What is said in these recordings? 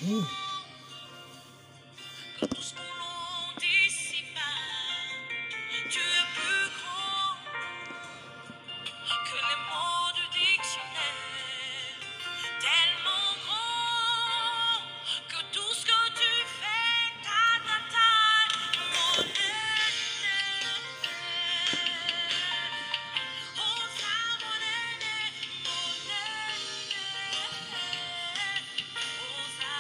que tout ce qu'on l'on dit si bas. Tu es plus grand que les mots du dictionnaire, tellement grand que tout ce que tu fais, mon oh ça, mon oh ça.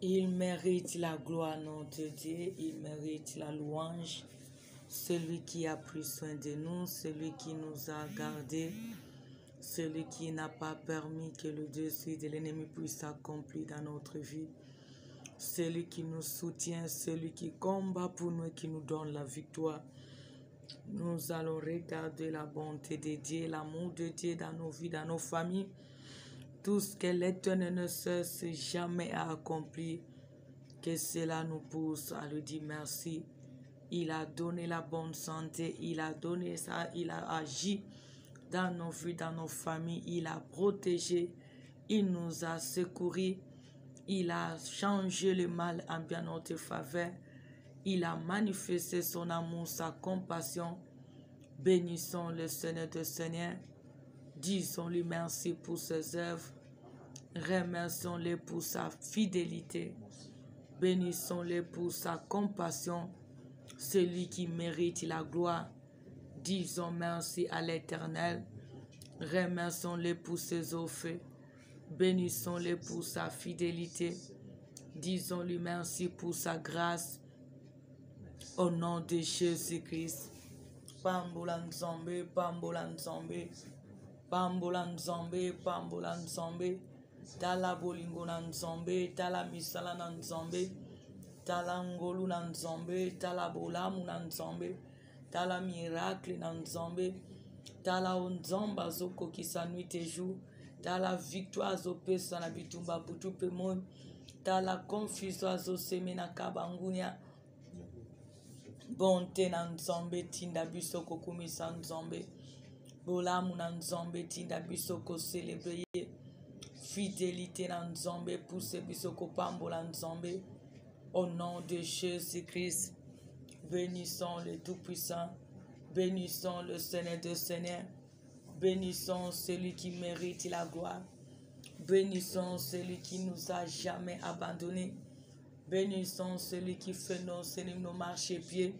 Il mérite la gloire, notre Dieu, il mérite la louange. Celui qui a pris soin de nous, celui qui nous a gardés, celui qui n'a pas permis que le dessein de l'ennemi puisse s'accomplir dans notre vie. Celui qui nous soutient, celui qui combat pour nous et qui nous donne la victoire. Nous allons regarder la bonté de Dieu, l'amour de Dieu dans nos vies, dans nos familles. Tout ce que l'Éternel ne cesse jamais à accomplir, que cela nous pousse à lui dire merci. Il a donné la bonne santé, il a donné ça, il a agi dans nos vies, dans nos familles, il a protégé, il nous a secourus, il a changé le mal en bien notre faveur, il a manifesté son amour, sa compassion. Bénissons le Seigneur des Seigneurs, disons-lui merci pour ses œuvres, remercions-le pour sa fidélité, bénissons-le pour sa compassion, celui qui mérite la gloire. Disons merci à l'Éternel, remercions-le pour ses offres, bénissons-le pour sa fidélité, disons-lui merci pour sa grâce, au nom de Jésus-Christ. Pambulan Zombe, Pambulan Zombe, Pambulan Zombe, Pambulan Zombe, Tala Bolingonan Zombe, Tala Misalanan Zombe, Tala Ngolunan Zombe, Tala Bolamunan Zombe, Tala Miracle nan Zombe, Tala Onzomba Zoko qui s'ennuie tes jours, Tala victoire Zope Sanabitumba Butupe Mon, Tala confusion Zo Semena Kabangunia. Bonté nan Zombe, Tinda Bisoko Kumisan Zombe, Bolamu nan Zombe, Tinda Bisoko célébrer, fidélité nan Zombe, pousse Bisoko Pambolan Zombe, au nom de Jésus-Christ. Bénissons le Tout-Puissant, bénissons le Seigneur des Seigneurs, bénissons celui qui mérite la gloire, bénissons celui qui nous a jamais abandonnés, bénissons celui qui fait nos marchepieds,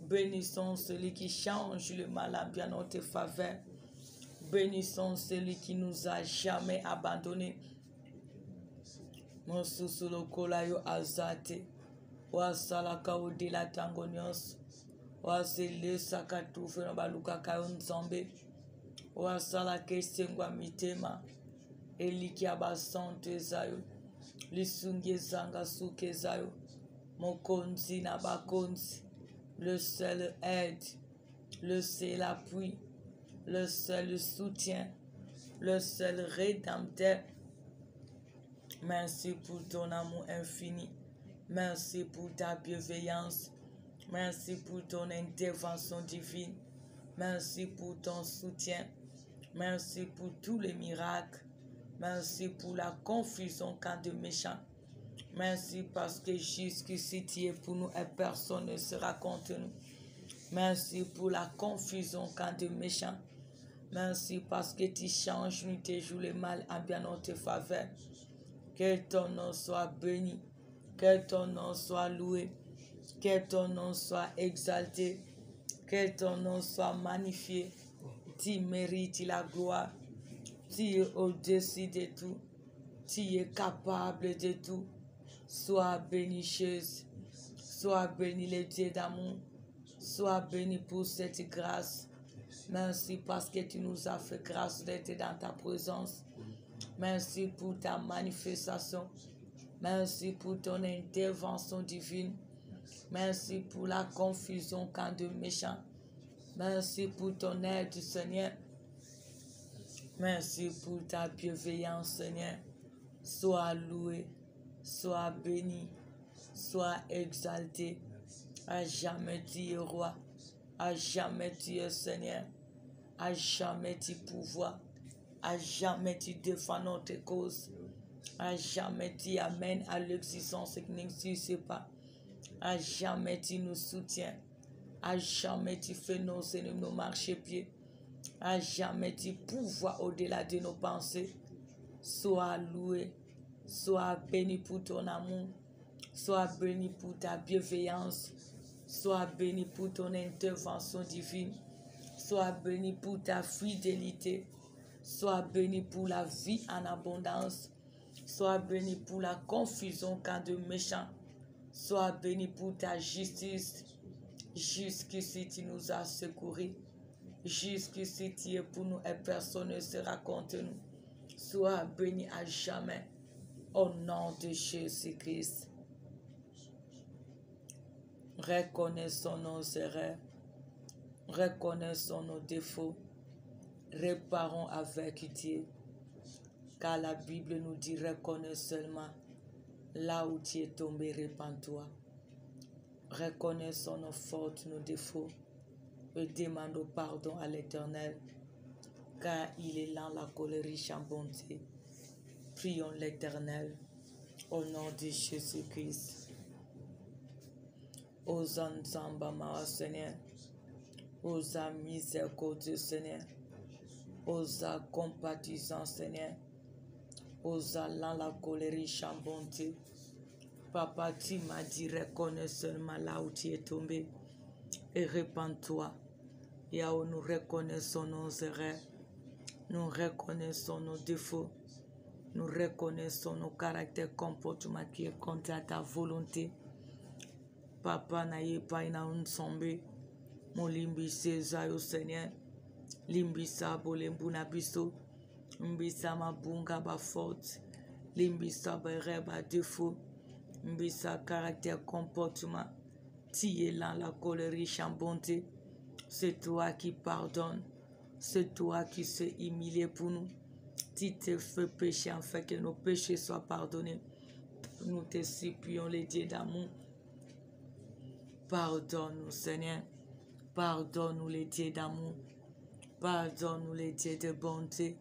bénissons celui qui change le mal en bien notre faveur, bénissons celui qui nous a jamais abandonnés. Mon sousou kolayo azate. Wasalaka odila tangonios, wasile sakatu feno baluka kayon zombe, wasala kesengwa mitema, eliki abasante zayo, lisunge zanga suke zayo, mokonzi na bakonzi, le seul aide, le seul appui, le seul soutien, le seul rédempteur. Merci pour ton amour infini. Merci pour ta bienveillance. Merci pour ton intervention divine. Merci pour ton soutien. Merci pour tous les miracles. Merci pour la confusion quand de méchants. Merci parce que jusqu'ici tu es pour nous et personne ne sera contre nous. Merci pour la confusion quand de méchants. Merci parce que tu changes, nous te joues le mal en bien notre faveur. Que ton nom soit béni. Que ton nom soit loué, que ton nom soit exalté, que ton nom soit magnifié. Tu mérites la gloire, tu es au-dessus de tout, tu es capable de tout. Sois béni, Jésus, sois béni le Dieu d'amour, sois béni pour cette grâce. Merci parce que tu nous as fait grâce d'être dans ta présence. Merci pour ta manifestation. Merci pour ton intervention divine. Merci pour la confusion quand de méchants. Merci pour ton aide, Seigneur. Merci pour ta bienveillance, Seigneur. Sois loué, sois béni, sois exalté. À jamais tu es roi, à jamais tu es Seigneur, à jamais tu pouvoir, à jamais tu défends notre cause. À jamais tu amènes à l'existence qui n'existe pas. À jamais tu nous soutiens. À jamais tu fais nos ennemis, nos marchepieds. À jamais tu pouvoirs au-delà de nos pensées. Sois loué. Sois béni pour ton amour. Sois béni pour ta bienveillance. Sois béni pour ton intervention divine. Sois béni pour ta fidélité. Sois béni pour la vie en abondance. Sois béni pour la confusion quand de méchants. Sois béni pour ta justice. Jusqu'ici, tu nous as secourus. Jusqu'ici, tu es pour nous et personne ne sera contre nous. Sois béni à jamais. Au nom de Jésus-Christ. Reconnaissons nos erreurs. Reconnaissons nos défauts. Réparons avec Dieu. Car la Bible nous dit, reconnais seulement là où tu es tombé, répands-toi. Reconnaissons nos fautes, nos défauts et demandons pardon à l'Éternel, car il est lent, la colère riche en bonté. Prions l'Éternel au nom de Jésus-Christ. Aux ensembles, Seigneur, aux amis miséricordieux, Seigneur, aux compatissants, Seigneur, aux allants la colère riche en bonté. Papa, tu m'as dit, reconnais seulement là où tu es tombé et répands-toi. Yahweh, nous reconnaissons nos erreurs, nous reconnaissons nos défauts, nous reconnaissons nos caractères, comportements qui est contre à ta volonté. Papa, n'ayez pas une ensemble, mon limbi au Seigneur, limbi sabo lembuna biso, mbisa mabunga ba faute, limbi sabo reba défaut. Mbisa caractère, comportement, tu es là, la colère riche en bonté. C'est toi qui pardonnes, c'est toi qui s'est humilié pour nous. Tu te fais pécher afin que nos péchés soient pardonnés. Nous te supplions, les dieux d'amour. Pardonne-nous, Seigneur. Pardonne-nous, les dieux d'amour. Pardonne-nous, les dieux de bonté.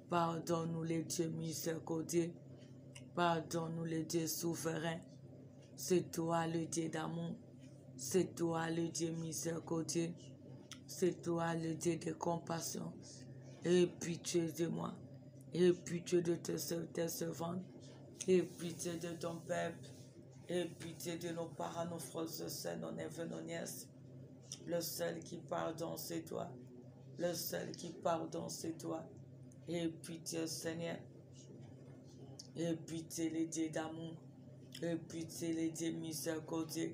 Pardonne-nous, les dieux miséricordieux. Pardonne-nous, le Dieu souverain. C'est toi le Dieu d'amour. C'est toi le Dieu miséricordieux. C'est toi le Dieu de compassion. Aie pitié de moi. Aie pitié de tes servantes. Aie pitié de ton peuple. Aie pitié de nos parents, nos frères et sœurs, nos neveux, nos nièces. Le seul qui pardonne, c'est toi. Le seul qui pardonne, c'est toi. Aie pitié, Seigneur. Et pitié les dieux d'amour, et pitié les dieux miséricordieux,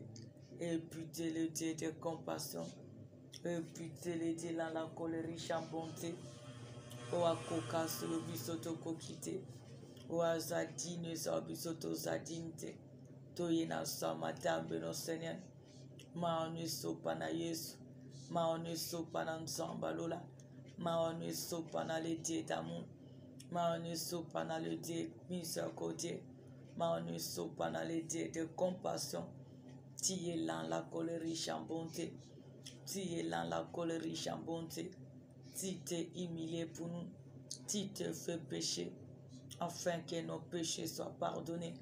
et pitié les dieux de compassion, et pitié les dieux dans la colère riche en bonté. O akoka solo bisoto kokite, o azadine sa bisoto zadinte, toyena sa matambe no Seigneur, ma onu sopa na Yesu, ma onu sopa na nzamba lola, ma onu sopa na les dieux d'amour. Ma on sopa na le Dieu miséricordieux, ma on sopa na le Dieu de compassion. Tu es là la colère riche en bonté, tu es là la colère riche en bonté. Tu t'es humilié pour nous, tu te fais pécher, afin que nos péchés soient pardonnés.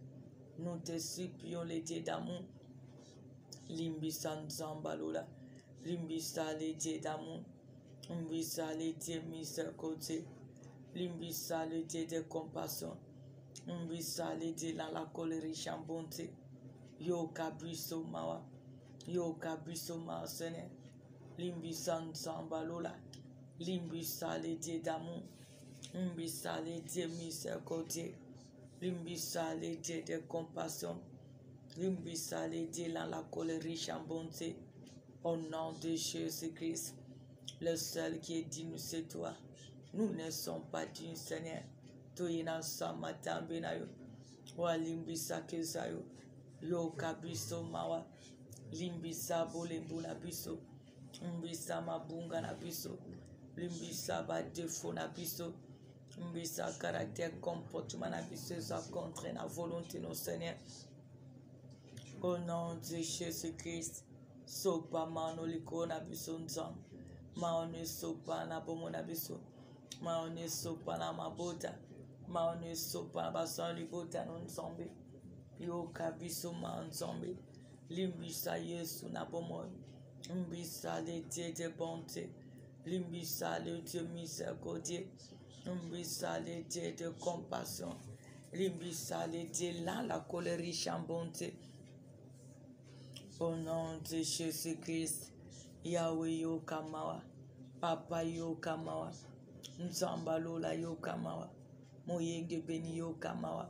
Nous te supplions, les dieux d'amour. Limbisa nzambalola, limbisa les dieux d'amour, limbisa les dieux miséricordieux. Limbisa le Dieu de compassion. Limbisa le Dieu dans la colère riche en bonté. Yo kabiso mawa. Yo kabiso mawa Seigneur. Limbisa nzambalola. Limbisa le Dieu d'amour. Limbisa le Dieu miséricordieux. Limbisa le Dieu de compassion. Limbisa le Dieu dans la colère riche en bonté. Au nom de Jésus-Christ. Le seul qui est digne, c'est toi. Nous ne sommes pas dignes, Seigneur. Toyena sa matambe na yo. Wa limbisa keza yo. Yo kabiso mawa. Limbisa bolembu na biso. Limbisa mabunga na biso. Limbisa ba défaut na biso. Limbisa caractère, comportement na biso. Ça contre la volonté de nos Seigneur. Au nom de Jésus-Christ. Sopa mano liko na biso nzam. Maone sopa na bomo na biso. Maone sopa na mabota, maone sopa na basan libota na nzambe. Yo kabiso ma nzambe. Limbisa Yesu na bomo. Limbisa le Dieu de bonté. Limbisa le Dieu miséricordieux. Limbisa le Dieu de compassion. Limbisa le Dieu là la colère riche en bonté. Au nom de Jésus-Christ, Yahweh yo kamawa, Papa yo kamawa. Nzambalola yo kamawa, Moyenge béni yo kamawa.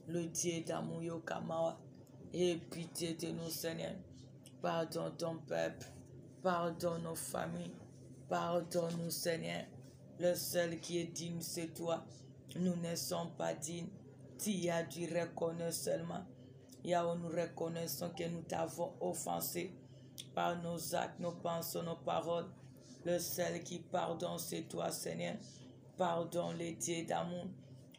Le Dieu d'amour yo kamawa. Et pitié de nous, Seigneur. Pardonne ton peuple. Pardonne nos familles. Pardonne-nous, Seigneur. Le seul qui est digne, c'est toi. Nous ne sommes pas dignes. Tu as dû reconnaître seulement. Yahweh, nous reconnaissons que nous t'avons offensé par nos actes, nos pensées, nos paroles. Le seul qui pardonne, c'est toi, Seigneur. Pardonne les dieux d'amour.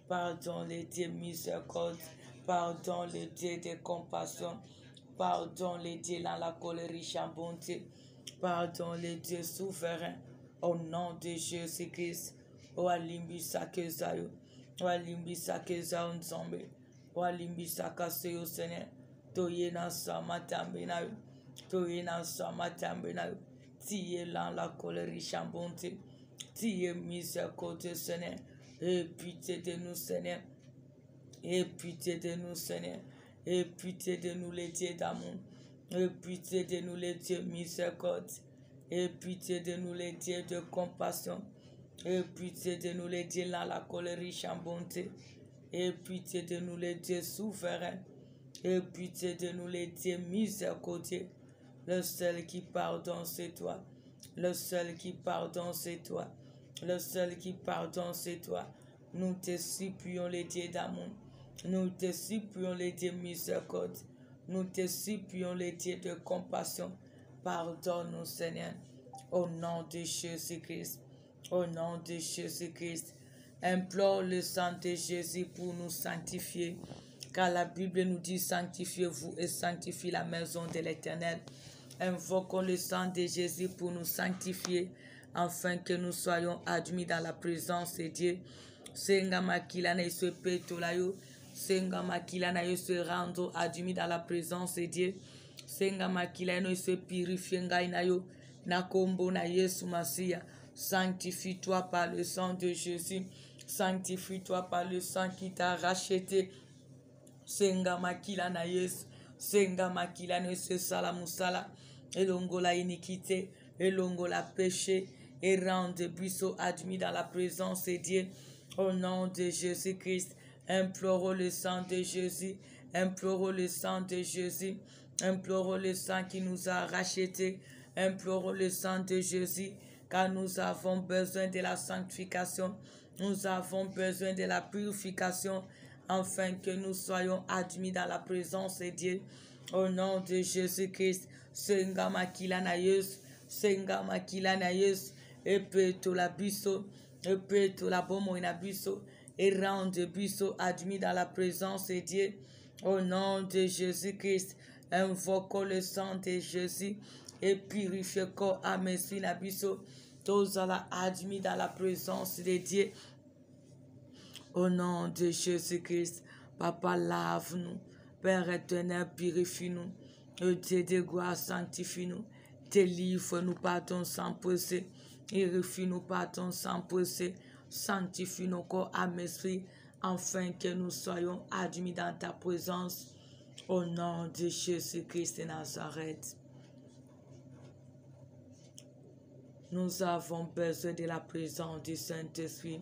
Pardonne les dieux miséricorde. Pardonne les dieux de compassion. Pardonne les dieux dans la colère riche en bonté. Pardonne les dieux souverains. Au nom de Jésus-Christ. O alimbisa kezayo. O alimbisa kezayo nzombe. O alimbisa kaseyo, Seigneur. Toye na sama tambe na yo. Toye na sama tambe na yo. Tiye dans la colère riche en bonté. Tiye miséricorde, Seigneur. Et pitié de nous, Seigneur. Et pitié de nous, Seigneur. Et pitié de nous, les dieux d'amour. Et pitié de nous, les dieux miséricorde. Et pitié de nous, les dieux de compassion. Et pitié de nous, les dieux dans la colère riche en bonté. Et pitié de nous, les dieux souverains. Et pitié de nous, les dieux miséricordieux. Le seul qui pardonne, c'est toi. Le seul qui pardonne, c'est toi. Le seul qui pardonne, c'est toi. Nous te supplions, les dieux d'amour. Nous te supplions, les dieux miséricorde. Nous te supplions, les dieux de compassion. Pardonne-nous, Seigneur. Au nom de Jésus-Christ. Au nom de Jésus-Christ. Implore le sang de Jésus pour nous sanctifier. Car la Bible nous dit: sanctifiez-vous et sanctifiez la maison de l'Éternel. Invoquons le sang de Jésus pour nous sanctifier, afin que nous soyons admis dans la présence de Dieu. Senga makila na se petolayo. Senga makila na se rendre admis dans la présence de Dieu. Senga makila na se purifier ngai na yo. Na kombo na Yesu Masia. Sanctifie-toi par le sang de Jésus. Sanctifie-toi par le sang qui t'a racheté. Senga makila na Yesu. Senga makila na se salamusala. Elongo la iniquité. Elongo la péché. Et rende buisson admis dans la présence de Dieu. Au nom de Jésus-Christ. Implorons le sang de Jésus. Implorons le sang de Jésus. Implorons le sang qui nous a rachetés. Implorons le sang de Jésus. Car nous avons besoin de la sanctification. Nous avons besoin de la purification. Afin que nous soyons admis dans la présence de Dieu. Au nom de Jésus-Christ. Senga makila na Yesu. Senga makila na Yesu. Epeto la biso. Epeto la bomo na biso. Et rende biso admis dans la présence de Dieu. Au nom de Jésus-Christ. Invoquons le sang de Jésus. Et purifions corps à messi na biso. Tous la admis dans la présence de Dieu. Au nom de Jésus-Christ. Papa, lave-nous. Père éternel, purifie-nous. Le Dieu de gloire, sanctifie-nous. Délivre-nous par ton sang précieux. Purifie-nous par ton sang précieux. Sanctifie nos corps, âme, esprit, afin que nous soyons admis dans ta présence. Au nom de Jésus-Christ de Nazareth. Nous avons besoin de la présence du Saint-Esprit.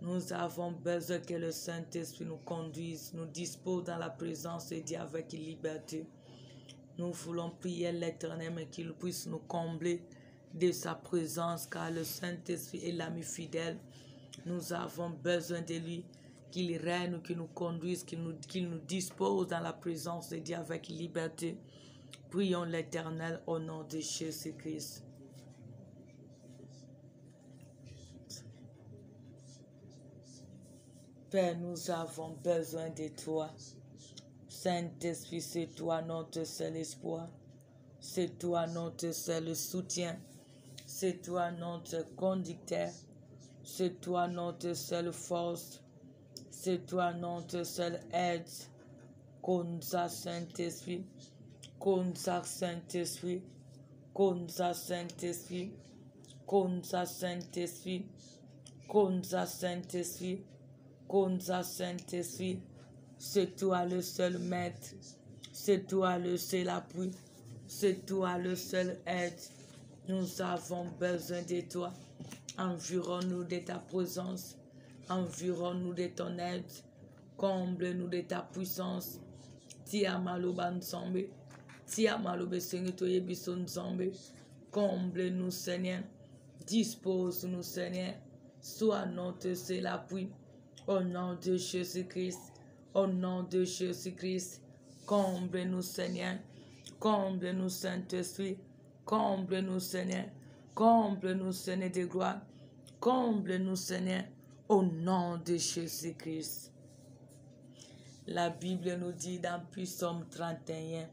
Nous avons besoin que le Saint-Esprit nous conduise, nous dispose dans la présence de Dieu avec liberté. Nous voulons prier l'Éternel, mais qu'il puisse nous combler de sa présence, car le Saint-Esprit est l'ami fidèle. Nous avons besoin de lui, qu'il règne, qu'il nous conduise, qu'il nous dispose dans la présence de Dieu avec liberté. Prions l'Éternel au nom de Jésus-Christ. Père, nous avons besoin de toi. Saint-Esprit, c'est toi notre seul espoir. C'est toi notre seul soutien. C'est toi notre conducteur. C'est toi notre seule force. C'est toi notre seule aide. Conduis Saint-Esprit. Conduis Saint-Esprit. Conduis Saint-Esprit. Conduis Saint-Esprit. Conduis Saint-Esprit. Conduis Saint-Esprit. C'est toi le seul maître. C'est toi le seul appui. C'est toi le seul aide. Nous avons besoin de toi. Environne-nous de ta présence. Environne-nous de ton aide. Comble-nous de ta puissance. Tia maloba nzambe. Tia malobe Seigneur toye biso nzambe. Comble-nous Seigneur. Dispose-nous Seigneur. Sois notre seul appui. Au nom de Jésus-Christ. Au nom de Jésus-Christ. Comble-nous Seigneur. Comble-nous Saint-Esprit. Comble-nous Seigneur. Comble-nous Seigneur de gloire. Comble-nous Seigneur. Au nom de Jésus-Christ. La Bible nous dit dans Psaume 31,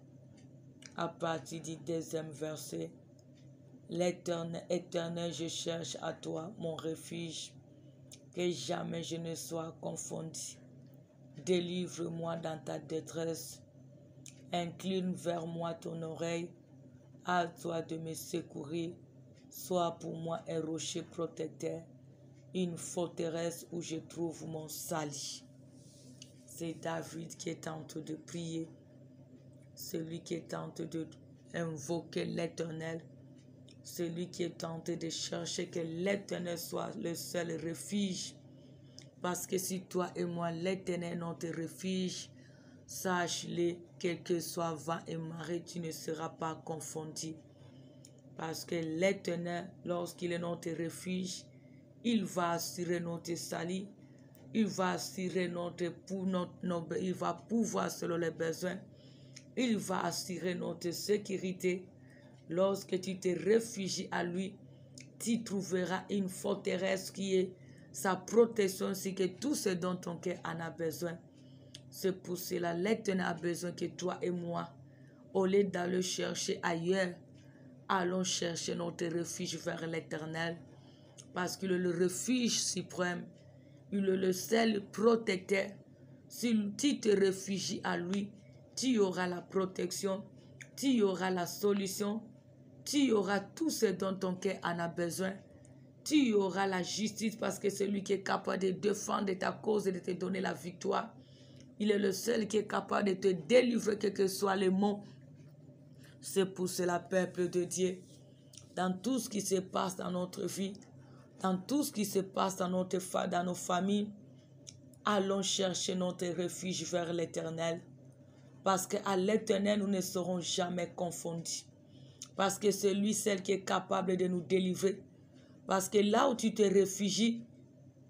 à partir du 2e verset, Éternel, je cherche à toi mon refuge, que jamais je ne sois confondu. Délivre-moi dans ta détresse. Incline vers moi ton oreille. À toi de me secourir. Sois pour moi un rocher protecteur, une forteresse où je trouve mon salut. C'est David qui est en train de prier. Celui qui est en train d'invoquer l'Éternel. Celui qui est en train de chercher que l'Éternel soit le seul refuge. Parce que si toi et moi, l'Éternel est notre refuge, sache-le, quel que soit vent et marée, tu ne seras pas confondu. Parce que l'Éternel, lorsqu'il est notre refuge, il va assurer notre salut. Il va assurer il va pouvoir selon les besoins. Il va assurer notre sécurité. Lorsque tu te réfugies à lui, tu trouveras une forteresse qui est sa protection, c'est que tout ce dont ton cœur en a besoin. C'est pour cela l'Éternel a besoin que toi et moi, au lieu d'aller chercher ailleurs, allons chercher notre refuge vers l'Éternel. Parce qu'il est le refuge suprême. Il est le seul protecteur. Si tu te réfugies à lui, tu auras la protection, tu auras la solution, tu auras tout ce dont ton cœur en a besoin. Tu auras la justice parce que c'est lui qui est capable de défendre ta cause et de te donner la victoire. Il est le seul qui est capable de te délivrer, quel que soit le mot. C'est pour cela, peuple de Dieu, dans tout ce qui se passe dans notre vie, dans tout ce qui se passe dans nos familles, allons chercher notre refuge vers l'Éternel. Parce qu'à l'Éternel, nous ne serons jamais confondus. Parce que c'est lui seul qui est capable de nous délivrer. Parce que là où tu te réfugies,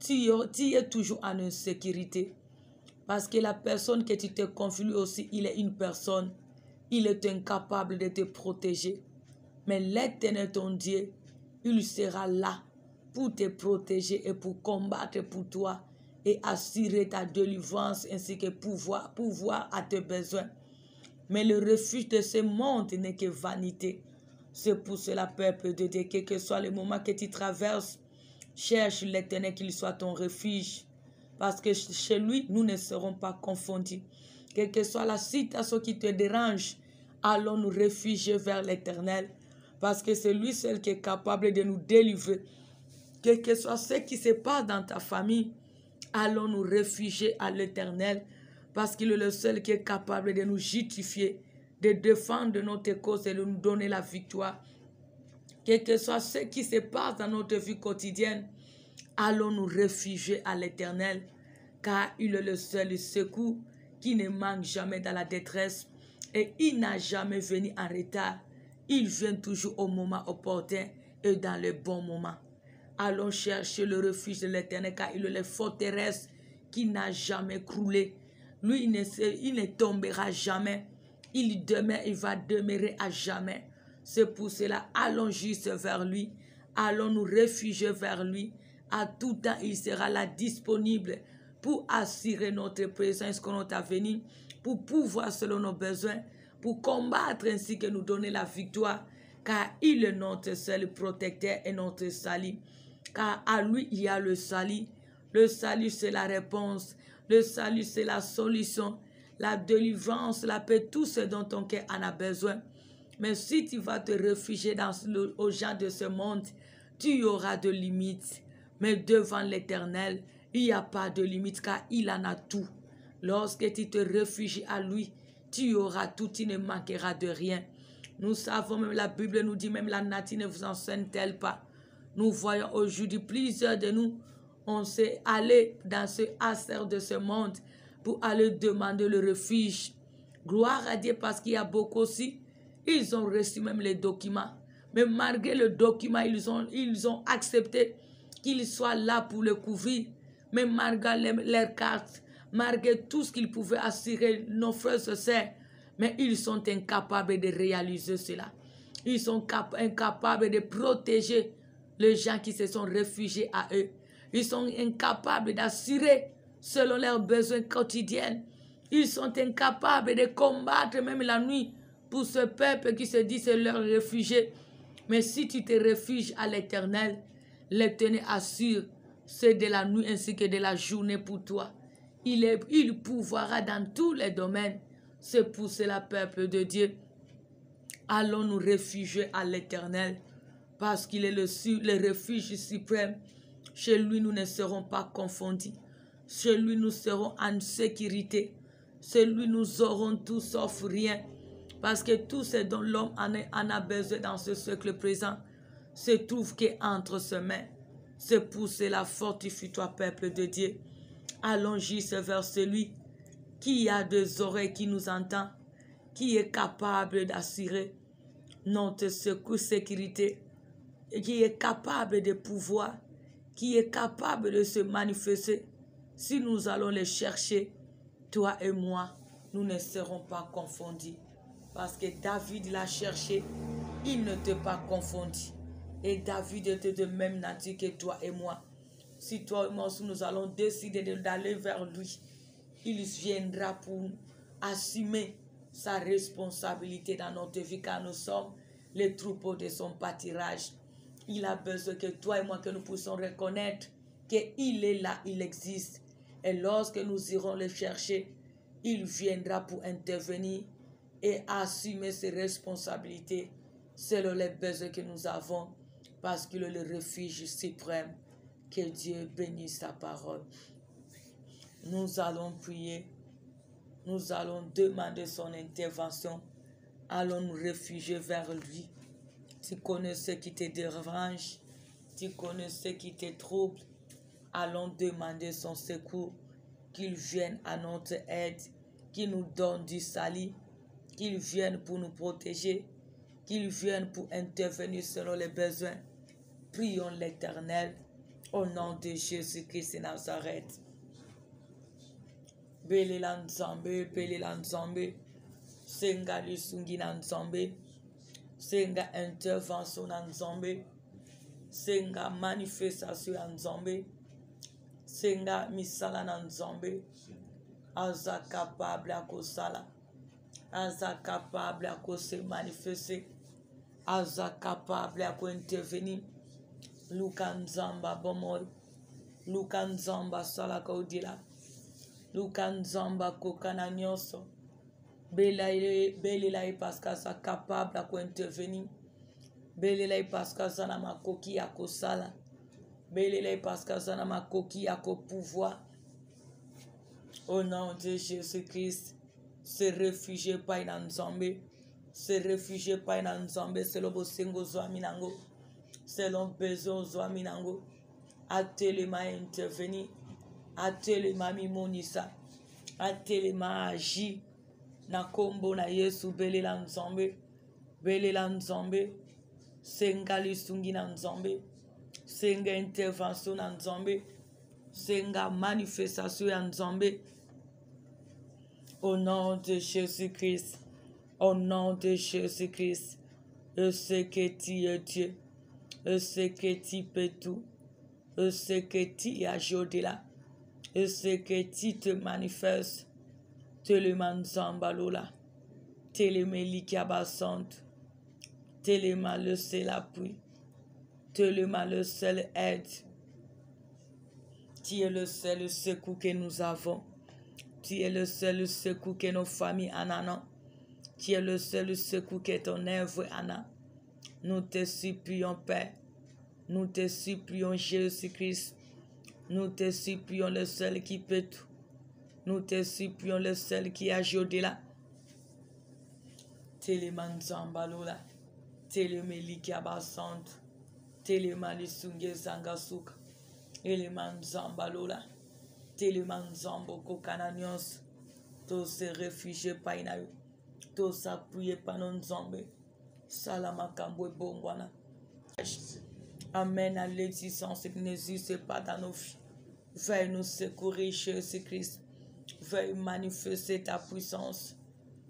tu es toujours en insécurité. Parce que la personne que tu te confies lui aussi, il est une personne. Il est incapable de te protéger. Mais l'Éternel, ton Dieu, il sera là pour te protéger et pour combattre pour toi et assurer ta délivrance ainsi que pouvoir à tes besoins. Mais le refuge de ce monde n'est que vanité. C'est pour cela, peuple de Dieu, quel que soit le moment que tu traverses, cherche l'Éternel qu'il soit ton refuge. Parce que chez lui, nous ne serons pas confondus. Quelle que soit la situation qui te dérange, allons nous réfugier vers l'Éternel. Parce que c'est lui seul qui est capable de nous délivrer. Quel que soit ce qui se passe dans ta famille, allons nous réfugier à l'Éternel. Parce qu'il est le seul qui est capable de nous justifier, de défendre notre cause et de nous donner la victoire. Quel que soit ce qui se passe dans notre vie quotidienne, allons nous réfugier à l'Éternel, car il est le seul secours qui ne manque jamais dans la détresse et il n'a jamais venu en retard. Il vient toujours au moment opportun et dans le bon moment. Allons chercher le refuge de l'Éternel, car il est la forteresse qui n'a jamais croulé. Lui, il ne tombera jamais. Il demeure, il va demeurer à jamais. C'est pour cela, allons juste vers lui. Allons nous réfugier vers lui. À tout temps, il sera là disponible pour assurer notre présence, notre avenir, pour pouvoir selon nos besoins, pour combattre ainsi que nous donner la victoire, car il est notre seul protecteur et notre salut. Car à lui, il y a le salut. Le salut, c'est la réponse. Le salut, c'est la solution. La délivrance, la paix, tout ce dont ton cœur en a besoin. Mais si tu vas te réfugier aux gens de ce monde, tu auras de limites. Mais devant l'Éternel, il n'y a pas de limite, car il en a tout. Lorsque tu te réfugies à lui, tu auras tout, tu ne manqueras de rien. Nous savons, même la Bible nous dit, même la nature ne vous enseigne-t-elle pas. Nous voyons aujourd'hui plusieurs de nous, on s'est allé dans ce hasard de ce monde pour aller demander le refuge. Gloire à Dieu parce qu'il y a beaucoup aussi, ils ont reçu même les documents. Mais malgré le document, ils ont accepté qu'il soit là pour le couvrir. Mais malgré leurs cartes, malgré tout ce qu'ils pouvaient assurer nos frères et sœurs, mais ils sont incapables de réaliser cela. Ils sont incapables de protéger les gens qui se sont réfugiés à eux. Ils sont incapables d'assurer selon leurs besoins quotidiens. Ils sont incapables de combattre même la nuit pour ce peuple qui se dit c'est leur réfugié. Mais si tu te réfugies à l'Éternel, l'Éternel assure c'est de la nuit ainsi que de la journée pour toi. Il pourvoira dans tous les domaines. C'est pour cela, peuple de Dieu, allons nous réfugier à l'Éternel, parce qu'il est le refuge suprême. Chez lui, nous ne serons pas confondus. Chez lui, nous serons en sécurité. Chez lui, nous aurons tout sauf rien. Parce que tout ce dont l'homme en a besoin dans ce siècle présent se trouve qu'entre ses mains. C'est pour cela, fortifie-toi, peuple de Dieu. Allons juste vers celui qui a des oreilles qui nous entend, qui est capable d'assurer notre sécurité, et qui est capable de pouvoir, qui est capable de se manifester. Si nous allons les chercher, toi et moi, nous ne serons pas confondus. Parce que David l'a cherché, il ne t'est pas confondu. Et David était de même nature que toi et moi. Si toi et moi, si nous allons décider d'aller vers lui, il viendra pour assumer sa responsabilité dans notre vie, car nous sommes les troupeaux de son pâturage. Il a besoin que toi et moi, que nous puissions reconnaître qu'il est là, il existe. Et lorsque nous irons le chercher, il viendra pour intervenir et assumer ses responsabilités selon les besoins que nous avons, parce qu'il est le refuge suprême. Que Dieu bénisse sa parole. Nous allons prier. Nous allons demander son intervention. Allons nous réfugier vers lui. Tu connais ce qui te dérange. Tu connais ce qui te trouble. Allons demander son secours. Qu'il vienne à notre aide. Qu'il nous donne du salut. Qu'il vienne pour nous protéger. Qu'il vienne pour intervenir selon les besoins. Prions l'Éternel. Au nom de Jésus-Christ de Nazareth. Belela nzambe, senga lisungi na nzambe, senga intervention na nzambe, senga manifestation na nzambe, senga misala na nzambe, aza capable à kosala, aza capable à se manifester, aza capable à intervenir. Luka nzamba bomol, Luka nzamba sala kaudila. Luka nzamba kokana nyonso. Belela parce que ça capable à intervenir. Belela parce que ça na makoki ya kosala. Belela parce que ça na makoki ya ko pouvoir. Au nom de Jésus-Christ, se réfugier pas dans Nzambe. Se réfugier pas dans Nzambe, c'est le bosengo zwaminango. C'est l'on besoin zwaminango. Atelema intervenir. Atelema mimonisa. Atelema agi. Na kombo na Yesu belela nzambe. Belela nzambe. Senga lisungi na nzambe. Senga intervention na nzambe. Senga manifestation ya nzambe. Au nom de Jésus-Christ. Au nom de Jésus-Christ. Je sais que tu es Dieu. Je sais que tu peux tout. Je sais que tu es à Jodela. Je sais que tu te manifestes. Telema Nzambalola. Telema Likiabasante. Telema le seul appui. Telema le seul aide. Tu es le seul secours que nous avons. Tu es le seul secours que nos familles en ont. Tu es le seul secours que ton œuvre en a. Nous te supplions, Père. Nous te supplions, Jésus-Christ. Nous te supplions, le seul qui peut tout. Nous te supplions, le seul qui a Jodela. Telemanzambalola. Telemelikiabasante. Telemani sunge zanga suka. Eleman zamba lola. Teleman zambo kokananios. To se réfugier painayo. To s'appuyer panon zambe. Salama kambwe bongwana. Amen à l'existence qui n'existe pas dans nos vies. Veuille nous secourir, Jésus-Christ. Veuille manifester ta puissance.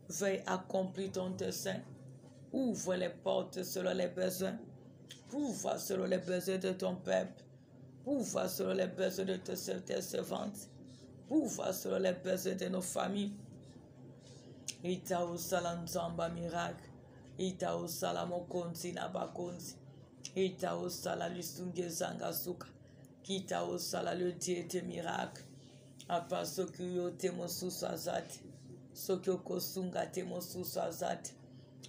Veuille accomplir ton dessein. Ouvre les portes selon les besoins. Ouvre selon les besoins de ton peuple. Ouvre selon les besoins de tes servantes. Ouvre selon les besoins de nos familles. Ita usala nzamba miracle. Ita usala mokonzi na bakonzi. Ita usala lisunge zanga suka. Kita usala le Dieu des miracles. Apa sokyo temo susazati. Sokyo kosunga temo susazati.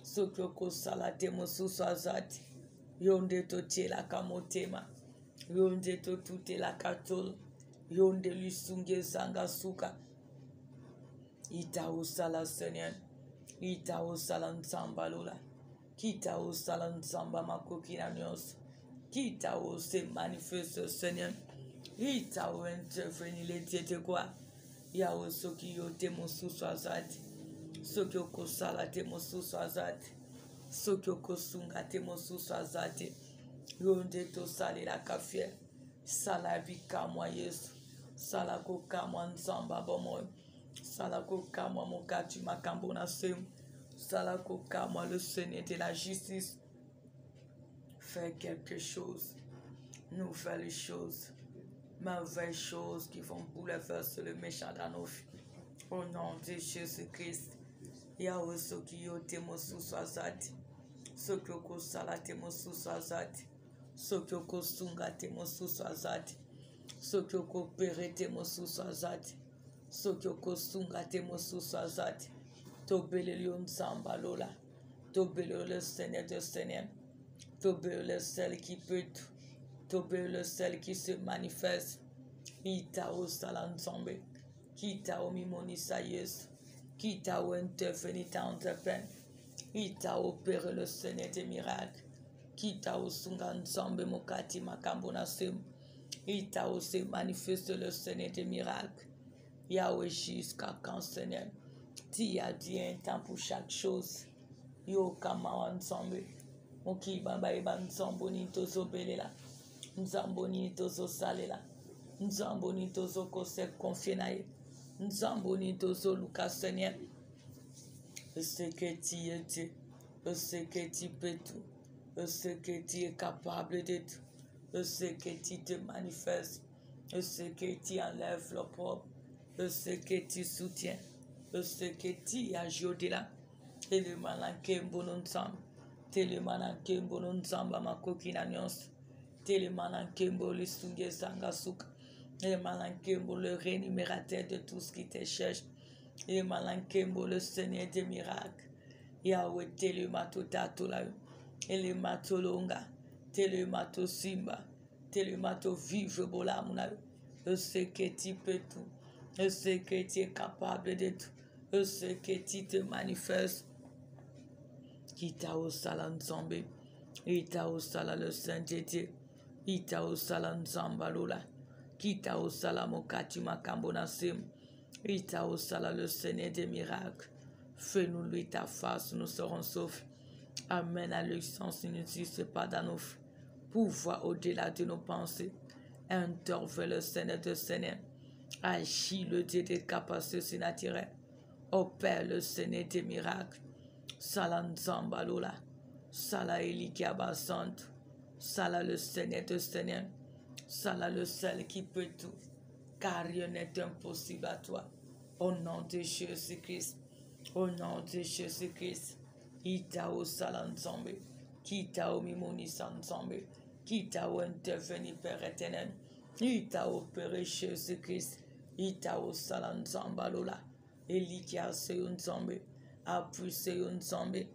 Sokyo kosala temo susazati. Yonde to tela kamotema. Yonde to tute la katol. Yonde lisunge zanga suka. Ita usala Seigneur. Ita usala nzamba lola. Kita usala nzamba makokina nyos. Kita ose manifeste Seigneur. Ita o intervenir les dieux de quoi. Ya o soki yo temo susazati. Soki o kosala temo susazati. Soki o kosunga temo susazati. Yonde to sali la kafie. Sala vika mwa Yesu. Sala koka mwa nzamba bomoy. Sala koka mwa mokati makambo na semu. Sala koka mwa le Seigneur de la justice. Fais quelque chose. Nouvelles choses. Merveilleuses choses qui vont bouleverser le méchant dans nos vies. Au nom de Jésus-Christ. Yahweh soki yo temo susazati. Soki oko sala temo susazati. Soki oko sunga temo susazati. Soki oko pere temo susazati. Soki oko sunga temo susazati. Tobele lion zamba lola. Tobele le Seigneur de Seigneur. Tobele le seul qui peut tout. Tobele le seul qui se manifeste. Ita o salan zombe. Kita o mimonisa Yesu. Kita o intervenir dans tes peines. Ita opère le Seigneur des miracles. Kita o sungan zombe mokati makambo na semu. Ita o se manifeste le Seigneur des miracles. Yahweh jusqu'à quand Seigneur. Tu as dit un temps pour chaque chose. Yo kama wanzombe. Moki baba iba nzamboni tozo belela. Nzamboni tozo salela. Nzamboni tozo kose confie na ye. Nzamboni tozo luka Seigneur. Je sais que tu es Dieu. Je sais que tu peux tout. Je sais que tu es capable de tout. Je sais que tu te manifestes. Je sais que tu enlèves le propre. Je sais que tu soutiens. Je sais que tu agis au-delà. Et le malanke mbonon sam. Telemana kembo nzamba makoki na nyonso. Telemana kembo le sunge zanga suka. Telemana kembo le rémunérateur de tout ce qui te cherche. Telemana kembo le Seigneur des miracles. Yahweh telemato tatula. Telemato longa. Telemato simba. Telemato vivre bolamuna. Je sais que tu peux tout. Je sais que tu es capable de tout. Je sais que tu te manifestes. Kita o sala nzambe. Ita o sala le Saint de Dieu. Ita o sala nzamba lola. Kita o sala mokati makambo na semu. Ita o sala le Seigneur des miracles. Fais-nous lui ta face, nous serons sauvés. Amen à l'existence, il n'existe pas dans nos vies. Pouvoir au-delà de nos pensées. Intervient le Seigneur de Seigneur. Agis le Dieu des capacités surnaturelles. Opère le Seigneur des miracles. Sala nzamba lola. Sala elikiaba santo. Sala le Seigneur de Seigneur. Sala le seul qui peut tout. Car rien n'est impossible à toi. Au nom de Jésus-Christ. Au nom de Jésus-Christ. Ita o sala nzambe. Kita o mimonisa nzambe. Kita o intervenir Père éternel. Ita o Père Jésus-Christ. Ita o sala nzamba lola. Elikia se nzambe. Appuie se nzambe.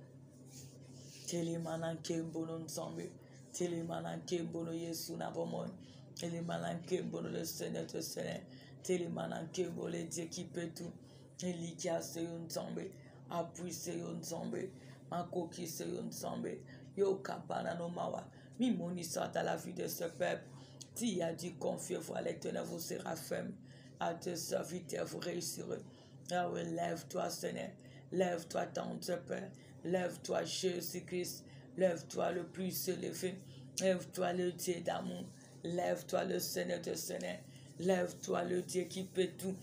Telemana kembono nzambe. Telemana kembono Yesu na bomon. Telemana kembono le Seigneur de Seigneur. Telemana kembono le Dieu qui peut tout. Elikia se nzambe. Appuie se nzambe. Makoki se nzambe. Yo kabana no mawa. Mimonissa dans la vie de ce peuple. Tu as dit, confiez-vous à l'Éternel, vous serez ferme. À tes serviteurs, vous réussirez. Ah oui, lève-toi, Seigneur. Lève-toi, tante Père. Lève-toi, Jésus-Christ. Lève-toi, le plus élevé. Lève-toi, le Dieu d'amour. Lève-toi, le Seigneur de Seigneur. Lève-toi, le Dieu qui peut tout.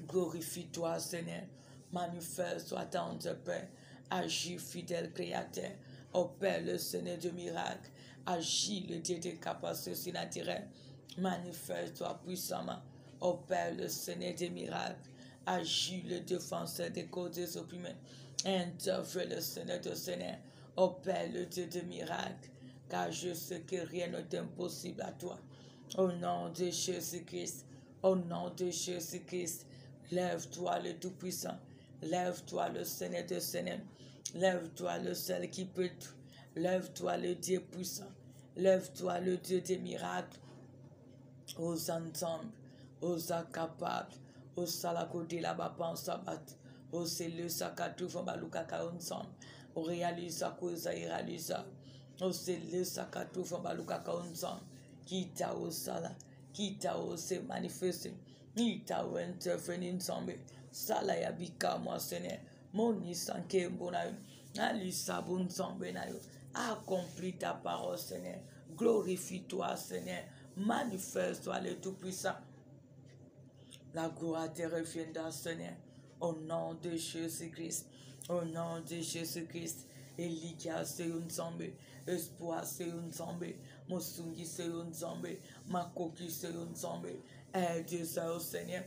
Glorifie-toi, Seigneur. Manifeste-toi, tante Père. Agis, fidèle Créateur. Opère le Seigneur de miracles. Agis, le Dieu des capacités surnaturelles. Manifeste-toi puissamment. Opère le Seigneur des miracles. Agis, le défenseur des causes des opprimés. Intervient le Seigneur de Seigneur. Opère le Dieu de miracles. Car je sais que rien n'est impossible à toi. Au nom de Jésus-Christ. Au nom de Jésus-Christ. Lève-toi le Tout-Puissant. Lève-toi le Seigneur de Seigneur. Lève-toi le seul qui peut tout. Lève-toi le Dieu puissant. Lève-toi le Dieu des miracles. Aux ensembles, aux incapables, aux salakoté là-bas en sabbat, aux cellules sakatu fambaluka ensemble, aux réalisa causa iralisa, aux cellules sakatu fambaluka ensemble, qui t'a au sala, qui t'a au se manifester, qui t'a au intervenir ensemble, sala ya bika moi Seigneur, mon isanke mbonayo, alisa bon ensemble nayo, accomplis ta parole Seigneur, glorifie-toi Seigneur. Manifeste-toi le Tout-Puissant. La gloire te reviendra, Seigneur. Au nom de Jésus-Christ. Au nom de Jésus-Christ. Elikia c'est une zombie. Espoir c'est une zombie. Mosungi c'est une zombie. Makoki c'est une zombie. Aide ça au Seigneur.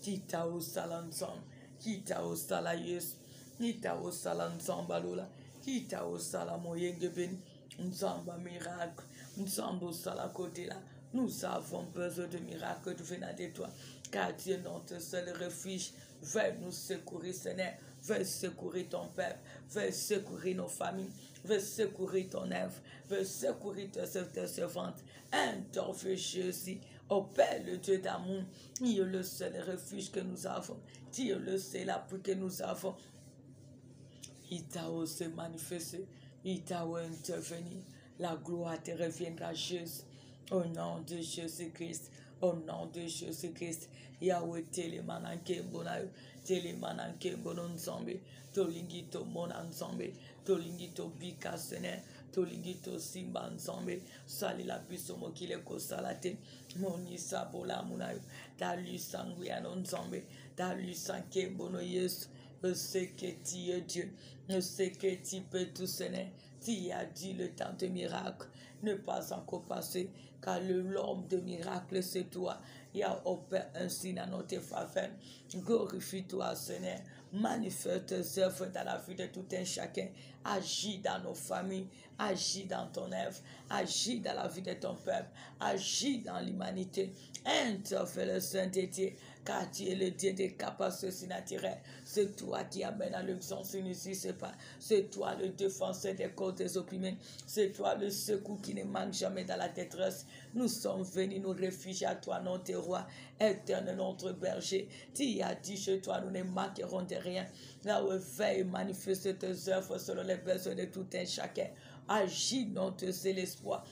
Kita au salan ensemble. Kita au salayes. Kita au salan ensemble. Kita au salamoyenge ben. Nzamba miracle. Nous sommes au sol à côté là. Nous avons besoin de miracles venant de toi. Car Dieu est notre seul refuge. Veuille nous secourir, Seigneur. Veuille secourir ton peuple. Veuille secourir nos familles. Veuille secourir ton œuvre. Veuille secourir tes servantes. Interviens Jésus. Ô Père, le Dieu d'amour. Il est le seul refuge que nous avons. Dieu est le seul appui que nous avons. Il t'a osé manifester. Il t'a intervenir. La gloire te reviendra Jésus. Au nom de Jésus-Christ. Au nom de Jésus-Christ. Yahweh telemananke mbonayo. Telemananke mbononzombe. Tolingito monanzombe. Tolingito bika sene. Tolingito simba nzombe. Sali la biso mokile ko salate. Moni sabola munayo. Dalu sanguya nzombe. Dalu sanke mbono Yesu. Je sais que tu es Dieu. Je sais que tu peux tout, Seigneur. Tu as dit le temps de miracle n'est pas encore passé, car l'homme de miracle, c'est toi. Il y a opéré un signe à notre faveur. Glorifie-toi, Seigneur. Manifeste tes œuvres dans la vie de tout un chacun. Agis dans nos familles. Agis dans ton œuvre. Agis dans la vie de ton peuple. Agis dans l'humanité. Interfère le Saint-Étienne. Car tu es le Dieu des capacités surnaturelles. C'est toi qui amène à l'existence ici, c'est toi le défenseur des causes des opprimés. C'est toi le secours qui ne manque jamais dans la détresse. Nous sommes venus nous réfugier à toi, notre roi, éternel, notre berger. Tu as dit chez toi, nous ne manquerons de rien. Là où veille manifester tes œuvres selon les besoins de tout un chacun. Agis notre seul espoir.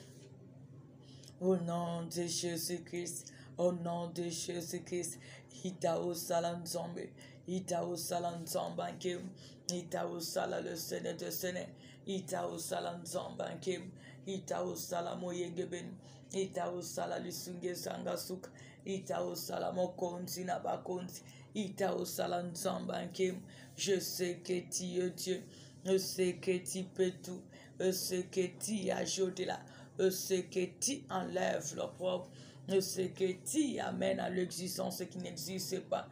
Au nom de Jésus-Christ. Au nom de Jésus-Christ. Itao salam zombe. Itao salam zombankim. Itao salam le Seigneur de Seigneur. Itao salam zombankim. Itao salam oyegeben. Itao salam lisunge sangasuk. Itao salam okonzi nabakonzi. Itao salam zombankim. Je sais que tu es Dieu. Je sais que tu peux tout. Je sais que tu ajoutes là. Je sais que tu enlèves l'opprobre. Je sais que tu amènes à l'existence ce qui n'existe pas.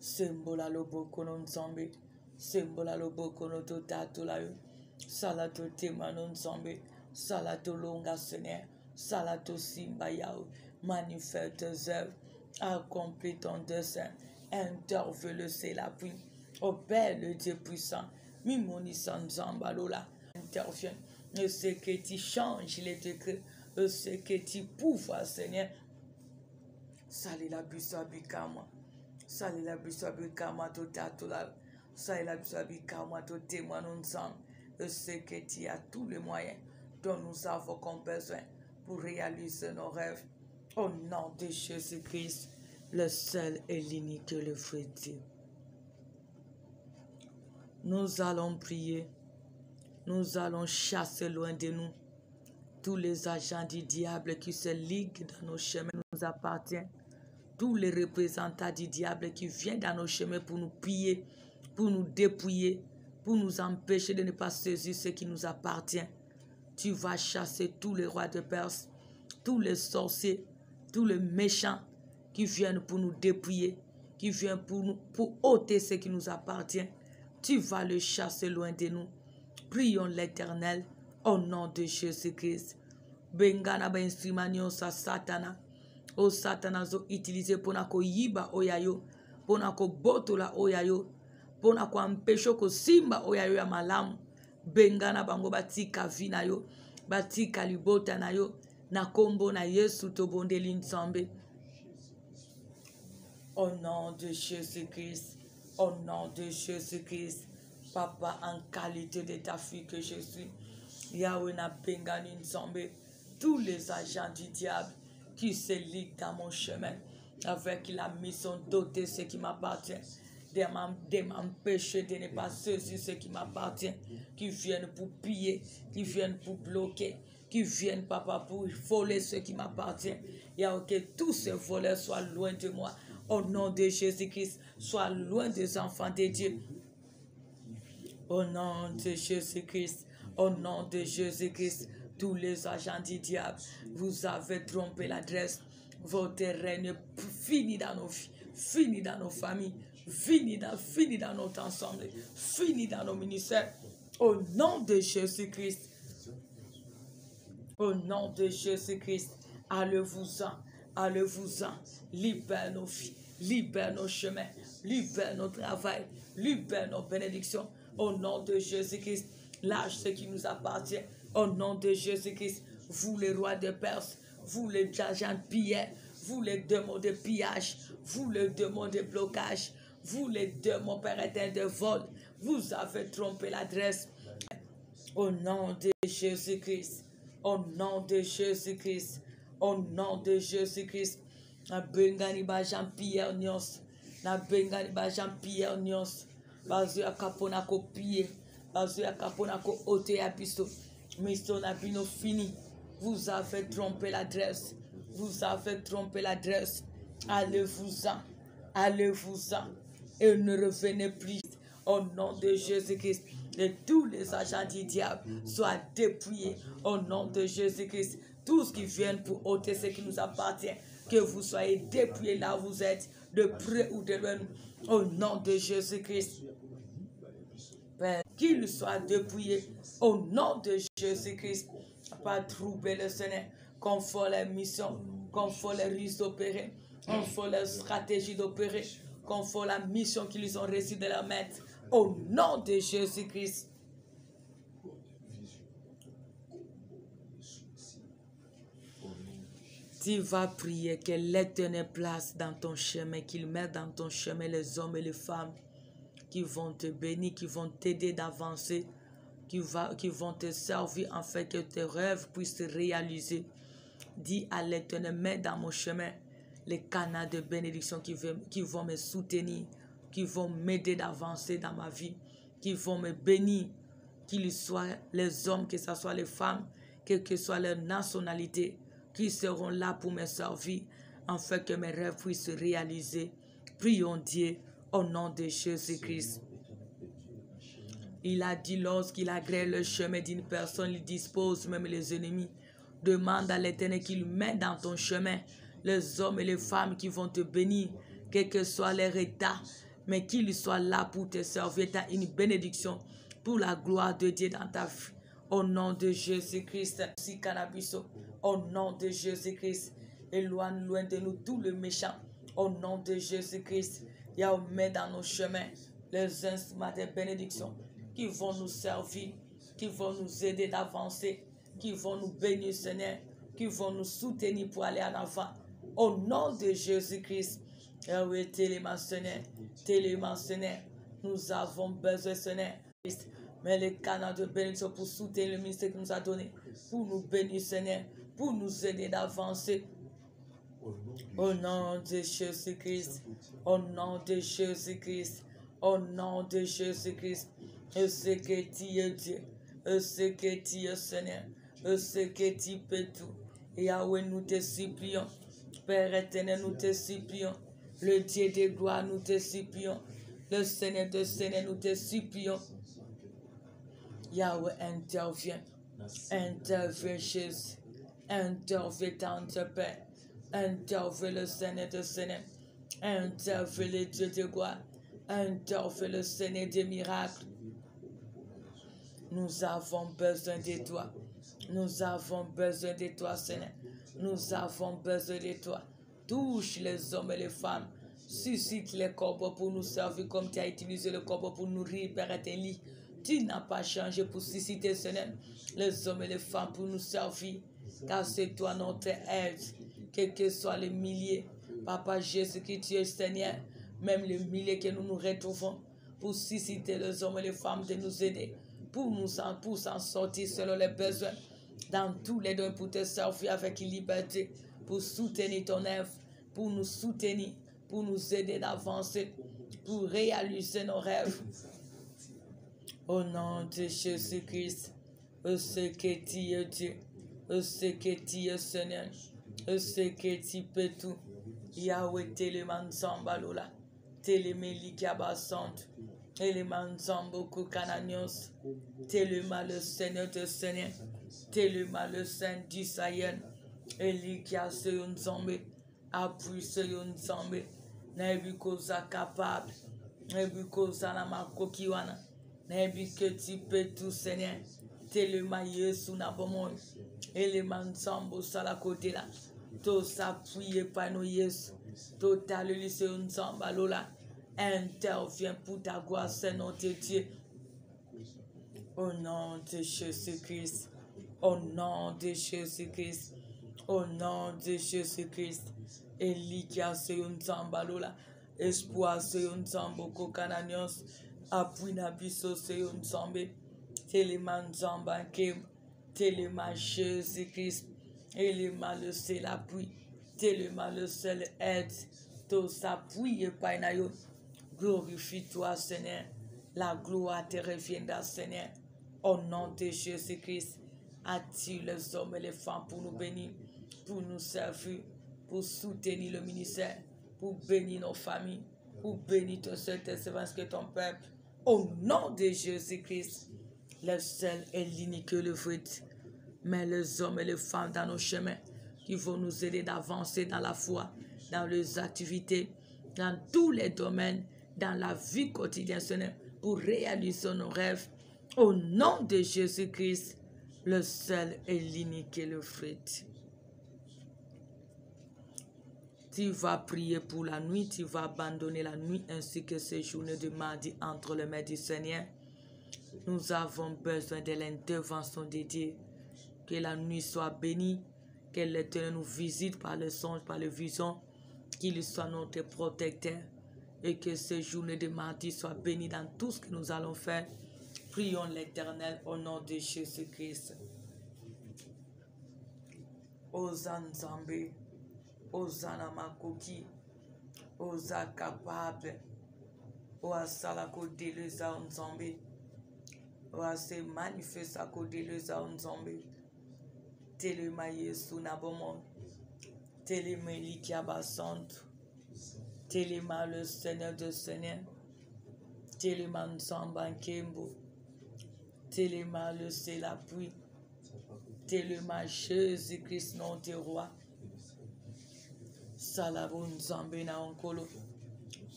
Sembola lobo kono nzambe. Sembola lobo kono to tatulayo. Salato temanon nzambe. Salato longa Seigneur. Salato simba yao. Manifeste tes œuvres. Accomplis ton dessein. Intervient le ciel appui. Ô Père le Dieu puissant. Mimoni san zambalola. Intervient. Je sais que tu changes les décrets. Je sais que tu pouvoirs, Seigneur. Sali la bisa bikama. Sali la bisa bikama to tatula. Sali la bisa bikama to témoin ensemble. Je sais que tu as tous les moyens dont nous avons comme besoin pour réaliser nos rêves. Au nom de Jésus-Christ, le seul et l'unique, le vrai Dieu. Nous allons prier. Nous allons chasser loin de nous tous les agents du diable qui se liguent dans nos chemins, nous appartiennent. Tous les représentants du diable qui viennent dans nos chemins pour nous piller, pour nous dépouiller, pour nous empêcher de ne pas saisir ce qui nous appartient. Tu vas chasser tous les rois de Perse, tous les sorciers, tous les méchants qui viennent pour nous dépouiller, qui viennent pour ôter ce qui nous appartient. Tu vas le chasser loin de nous. Prions l'Éternel au nom de Jésus-Christ. Bengana ba instrument sa satana. O satana zo utilisé pour nako yiba oyayo, pour nako botola oyayo, pour nako empêcher ko simba oyayo ya malamu. Bengana bango batika vina yo, batika libota na yo, na kombo na Yesu to bondeli nzambe. Au nom de Jésus-Christ, au nom de Jésus-Christ, Papa, en qualité de ta fille que je suis, Yahweh na bengani nzambe, tous les agents du diable qui se liguent dans mon chemin avec la mission d'ôter ce qui m'appartient, de m'empêcher de ne pas saisir ce qui m'appartient, qui viennent pour piller, qui viennent pour bloquer, qui viennent, Papa, pour voler ce qui m'appartient. Yahweh, que tous ces voleurs soient loin de moi. Au nom de Jésus-Christ, sois loin des enfants de Dieu. Au nom de Jésus-Christ, au nom de Jésus-Christ, tous les agents du diable, vous avez trompé l'adresse. Votre règne fini dans nos vies, fini dans nos familles, fini dans notre ensemble, fini dans nos ministères. Au nom de Jésus-Christ, au nom de Jésus-Christ, allez-vous-en, allez-vous-en, libère nos vies, libère nos chemins, libère nos travail, libère nos bénédictions. Au nom de Jésus-Christ, lâche ce qui nous appartient. Au nom de Jésus-Christ, vous les rois de Perse, vous les agents de pillage, vous les démons de pillage, vous les démons de blocage, vous les démons, Père éternel, de vol, vous avez trompé l'adresse. Au nom de Jésus-Christ, au nom de Jésus-Christ, au nom de Jésus-Christ, na bengani ba Jean-Pierre Nyos, na bengani ba Jean-Pierre Nyos, bazu ya kapona ko piller, bazu ya kapona ko ôter ya biso, mission na bino fini. Vous avez trompé l'adresse, vous avez trompé l'adresse. Allez-vous-en, allez-vous-en, et ne revenez plus. Au nom de Jésus-Christ, et tous les agents du diable soient dépouillés. Au nom de Jésus-Christ, tous qui viennent pour ôter ce qui nous appartient, que vous soyez dépouillés là où vous êtes, de près ou de loin. Au nom de Jésus-Christ, Père, qu'ils soient dépouillés. Au nom de Jésus-Christ, pas troubler le Seigneur, confort les missions, confort les risques d'opérer, confort les stratégies d'opérer, confort la mission qu'ils ont reçue de leur maître. Au nom de Jésus-Christ. Tu vas prier que l'Éternel place dans ton chemin, qu'il mette dans ton chemin les hommes et les femmes qui vont te bénir, qui vont t'aider d'avancer, qui vont te servir afin que tes rêves puissent se réaliser. Dis à l'Éternel, mets dans mon chemin les canaux de bénédiction qui vont me soutenir, qui vont m'aider d'avancer dans ma vie, qui vont me bénir, qu'ils soient les hommes, que ce soit les femmes, quelle que soit leur nationalité, qui seront là pour me servir, afin que mes rêves puissent se réaliser. Prions Dieu au nom de Jésus-Christ. Il a dit lorsqu'il agrée le chemin d'une personne, il dispose même les ennemis. Demande à l'Éternel qu'il mette dans ton chemin les hommes et les femmes qui vont te bénir, quel que soit leur état, mais qu'ils soient là pour te servir. Tu as une bénédiction pour la gloire de Dieu dans ta vie. Au nom de Jésus-Christ, au nom de Jésus-Christ, éloigne loin de nous tout le méchant. Au nom de Jésus-Christ, Yahweh met dans nos chemins les instruments de bénédiction qui vont nous servir, qui vont nous aider d'avancer, qui vont nous bénir, Seigneur, qui vont nous soutenir pour aller en avant. Au nom de Jésus-Christ, Seigneur, nous avons besoin, Seigneur. Mais les canaux de bénédiction pour soutenir le ministère que nous a donné. Pour nous bénir, Seigneur. Pour nous aider d'avancer. Au nom de Jésus-Christ. Au nom de Jésus-Christ. Au nom de Jésus-Christ. Je sais que tu es Dieu. Je sais que tu es Seigneur. Je sais que tu peux tout. Yahweh, nous te supplions. Père éternel, nous te supplions. Le Dieu de gloire, nous te supplions. Le Seigneur de Seigneur, nous te supplions. Yahweh, intervient. Intervient, Jésus. Intervient, tendre Père. Intervient le Seigneur de Seigneur. Intervient le Dieu de gloire. Intervient le Seigneur des miracles. Nous avons besoin de toi. Nous avons besoin de toi, Seigneur. Nous avons besoin de toi. Touche les hommes et les femmes. Suscite les corbeaux pour nous servir comme tu as utilisé le corbeau pour nourrir, Père éternel. Tu n'as pas changé pour susciter, Seigneur, les hommes et les femmes pour nous servir. Car c'est toi notre aide. Quels que soient les milliers. Papa Jésus-Christ, tu es Seigneur. Même les milliers que nous nous retrouvons pour susciter les hommes et les femmes de nous aider. Pour s'en sortir selon les besoins. Dans tous les domaines pour te servir avec liberté. Pour soutenir ton œuvre. Pour nous soutenir. Pour nous aider d'avancer. Pour réaliser nos rêves. Au nom de Jésus-Christ. Je sais que tu es Dieu. Je sais que tu es Seigneur. Je sais que tu peux tout. Yahweh Teleman Zambalola. Telemeli Kabasante. Teleman Zamboko Cananios. Telema le Seigneur de Seigneur. Telema le Saint d'Israël. Elikia Seyon Zambé. Appuie Seyon Zambé. Nebukosa capable. Nebukosa Namakokiwana. Nebi que tu peux tout, Seigneur. Telema Yesu Nabomon. Eleman Zambo Salakotela. Là. To s'appuyer par nous, Yesu. Total Seyon Zambalola. Interviens pour ta gloire, Seigneur de Dieu. Au nom de Jésus-Christ. Au nom de Jésus-Christ. Au nom de Jésus-Christ. Elikia Seyon Zambalola. Espoir Seyon Zamboko Cananios. Appui Nabiso Seyon Zambé. Téléman Zambankem. Téléma Jésus-Christ. Téléma le seul appui. Téléma le seul aide. Tout s'appuie par Nayo. Glorifie-toi, Seigneur. La gloire te reviendra, Seigneur. Au nom de Jésus-Christ, attire les hommes et les femmes pour nous bénir, pour nous servir, pour soutenir le ministère, pour bénir nos familles, pour bénir ton seul service que ton peuple. Au nom de Jésus-Christ, le seul et l'unique le vrai. Mais les hommes et les femmes dans nos chemins qui vont nous aider d'avancer dans la foi, dans les activités, dans tous les domaines, dans la vie quotidienne, pour réaliser nos rêves. Au nom de Jésus-Christ, le seul et l'unique le vrai. Tu vas prier pour la nuit, tu vas abandonner la nuit ainsi que ces journées de mardi entre les mains du Seigneur. Nous avons besoin de l'intervention de Dieu. Que la nuit soit bénie, que l'Éternel nous visite par le songe, par le vision, qu'il soit notre protecteur et que ces journées de mardi soient bénies dans tout ce que nous allons faire. Prions l'Éternel au nom de Jésus-Christ. Hosanna Zambé, Hosanna Makoki, Hosanna capable, Hosanna Kodeleza Nzambé, Hosanna manifeste à Kodeleza Nzambé, Telema Yesu Nabomon, Telema Likiaba Santo, Telema le Seigneur de Seigneur, Telema Nzamba Kembo, Telema le c'est l'appui, Telema Jésus-Christ nom de roi, Salabun Zambe na onkolo,